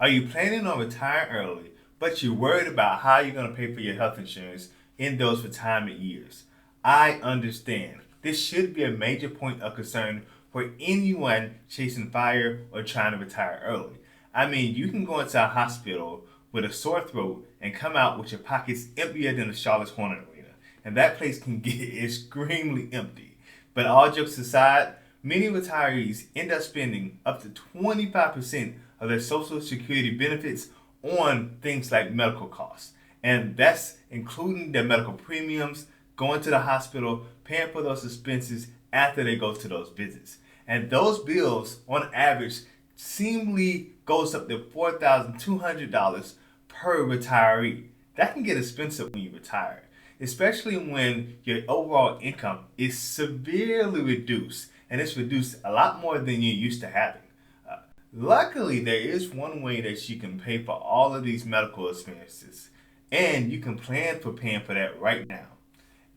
Are you planning on retiring early, but you're worried about how you're going to pay for your health insurance in those retirement years? I understand. This should be a major point of concern for anyone chasing fire or trying to retire early. I mean, you can go into a hospital with a sore throat and come out with your pockets emptier than the Charlotte's Hornet Arena, and that place can get extremely empty. But all jokes aside, many retirees end up spending up to 25% of their Social Security benefits on things like medical costs. And that's including their medical premiums, going to the hospital, paying for those expenses after they go to those visits. And those bills, on average, seemingly goes up to $4,200 per retiree. That can get expensive when you retire, especially when your overall income is severely reduced, and it's reduced a lot more than you're used to having. Luckily, there is one way that you can pay for all of these medical expenses, and you can plan for paying for that right now.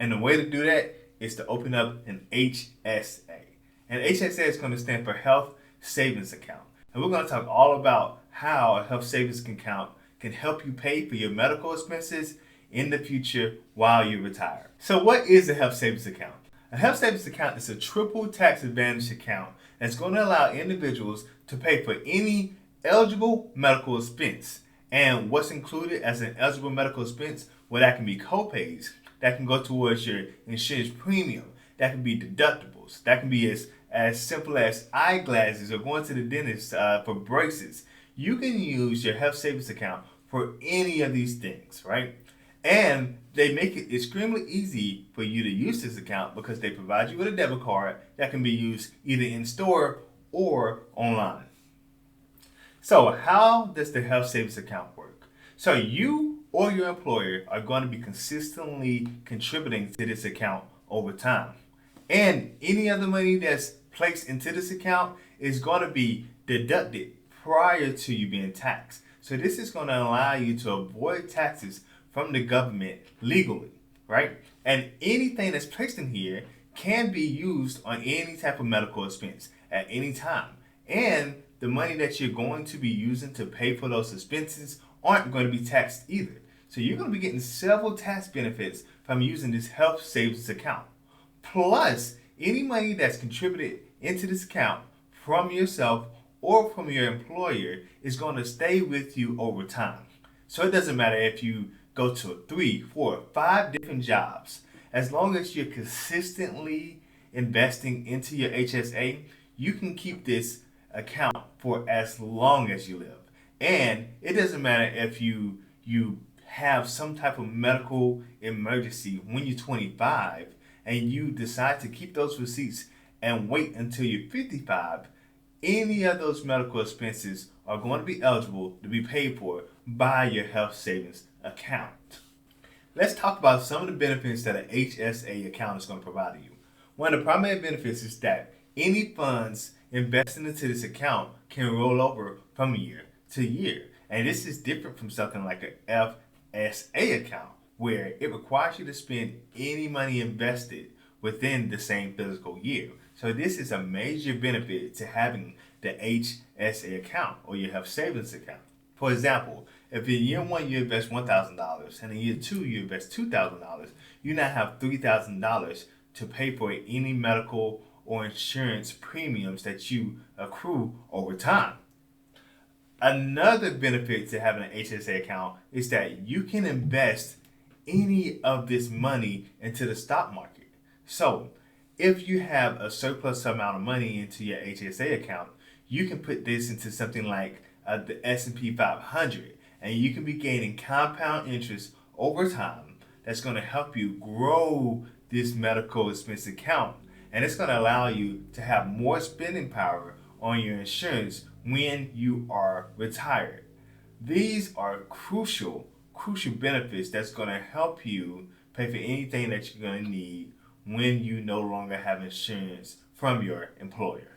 And the way to do that is to open up an HSA. And HSA is going to stand for Health Savings Account. And we're going to talk all about how a health savings account can help you pay for your medical expenses in the future while you retire. So what is a health savings account? A health savings account is a triple tax advantage account that's going to allow individuals to pay for any eligible medical expense. And what's included as an eligible medical expense? Well, that can be copays, that can go towards your insurance premium, that can be deductibles, that can be as simple as eyeglasses or going to the dentist for braces. You can use your health savings account for any of these things, right? And they make it extremely easy for you to use this account because they provide you with a debit card that can be used either in store or online. So how does the health savings account work? So you or your employer are going to be consistently contributing to this account over time. And any other money that's placed into this account is going to be deducted prior to you being taxed. So this is going to allow you to avoid taxes from the government legally, right? And anything that's placed in here can be used on any type of medical expense at any time. And the money that you're going to be using to pay for those expenses aren't going to be taxed either. So you're going to be getting several tax benefits from using this health savings account. Plus, any money that's contributed into this account from yourself or from your employer is going to stay with you over time. So it doesn't matter if you go to 3, 4, 5 different jobs. As long as you're consistently investing into your HSA, you can keep this account for as long as you live. And it doesn't matter if you have some type of medical emergency when you're 25 and you decide to keep those receipts and wait until you're 55, any of those medical expenses are going to be eligible to be paid for by your health savings account. Let's talk about some of the benefits that an HSA account is going to provide you. One of the primary benefits is that any funds invested into this account can roll over from year to year. And this is different from something like an FSA account, where it requires you to spend any money invested within the same physical year. So this is a major benefit to having the HSA account or your health savings account. For example, if in year 1 you invest $1,000 and in year 2 you invest $2,000, you now have $3,000 to pay for any medical or insurance premiums that you accrue over time. Another benefit to having an HSA account is that you can invest any of this money into the stock market. So if you have a surplus amount of money into your HSA account, you can put this into something like the S&P 500, and you can be gaining compound interest over time that's going to help you grow this medical expense account, and it's going to allow you to have more spending power on your insurance when you are retired. These are crucial benefits that's going to help you pay for anything that you're going to need when you no longer have insurance from your employer.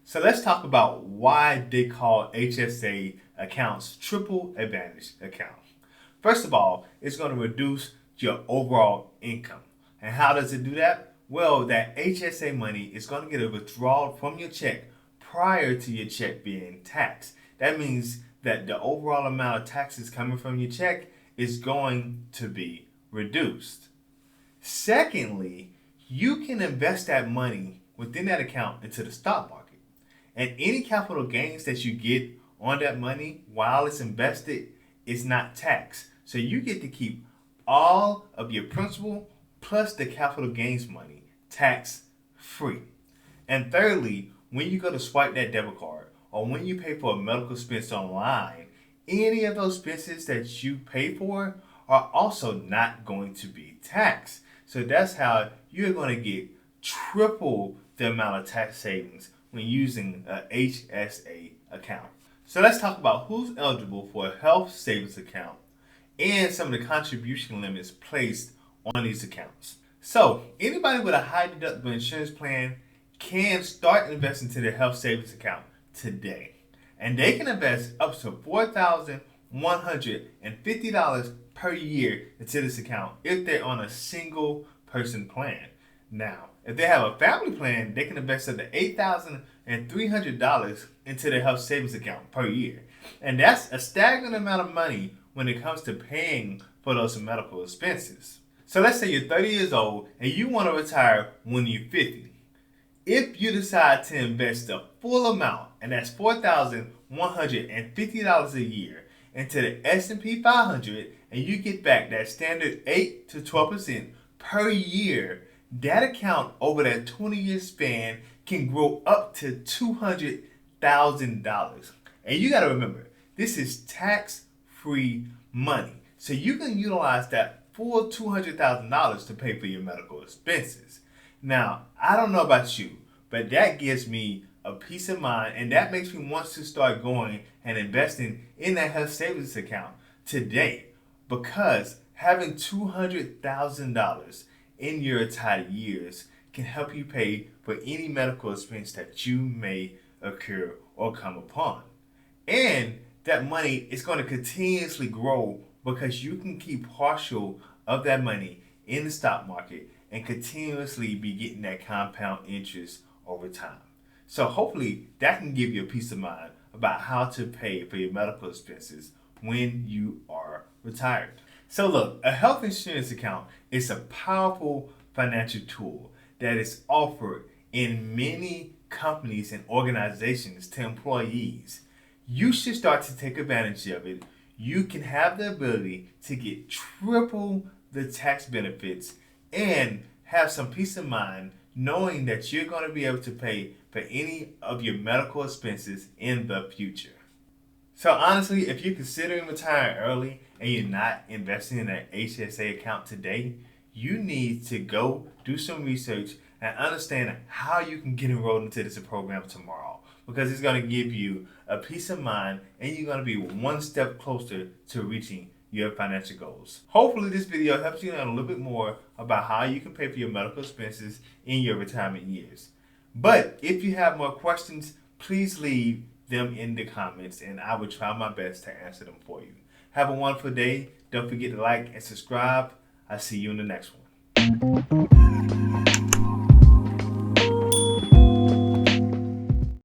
So let's talk about why they call HSA accounts triple advantage accounts. First of all, it's going to reduce your overall income. And how does it do that? Well, that HSA money is going to get a withdrawal from your check prior to your check being taxed. That means that the overall amount of taxes coming from your check is going to be reduced. Secondly, you can invest that money within that account into the stock market. And any capital gains that you get on that money while it's invested is not taxed. So you get to keep all of your principal plus the capital gains money tax free. And thirdly, when you go to swipe that debit card or when you pay for a medical expense online, any of those expenses that you pay for are also not going to be taxed. So that's how you're going to get triple the amount of tax savings when using a HSA account. So let's talk about who's eligible for a health savings account and some of the contribution limits placed on these accounts. So anybody with a high deductible insurance plan can start investing to their health savings account today. And they can invest up to $4,150 per year into this account if they're on a single person plan. Now, if they have a family plan, they can invest up to $8,300 into their health savings account per year. And that's a staggering amount of money when it comes to paying for those medical expenses. So let's say you're 30 years old and you want to retire when you're 50. If you decide to invest the full amount, and that's $4,150 a year, into the S&P 500, and you get back that standard 8 to 12% per year, that account over that 20-year span can grow up to $200,000. And you got to remember, this is tax-free money. So you can utilize that full $200,000 to pay for your medical expenses. Now, I don't know about you, but that gives me a peace of mind, and that makes me want to start going and investing in that health savings account today, because having $200,000 in your retired years can help you pay for any medical expense that you may occur or come upon. And that money is going to continuously grow because you can keep partial of that money in the stock market and continuously be getting that compound interest over time. So hopefully that can give you a peace of mind about how to pay for your medical expenses when you are retired. So look, a health insurance account is a powerful financial tool that is offered in many companies and organizations to employees. You should start to take advantage of it. You can have the ability to get triple the tax benefits and have some peace of mind knowing that you're going to be able to pay for any of your medical expenses in the future. So honestly, if you're considering retiring early and you're not investing in an HSA account today, you need to go do some research and understand how you can get enrolled into this program tomorrow, because it's going to give you a peace of mind and you're going to be one step closer to reaching your financial goals. Hopefully this video helps you learn a little bit more about how you can pay for your medical expenses in your retirement years. But if you have more questions, please leave them in the comments and I will try my best to answer them for you. Have a wonderful day. Don't forget to like and subscribe. I'll see you in the next one.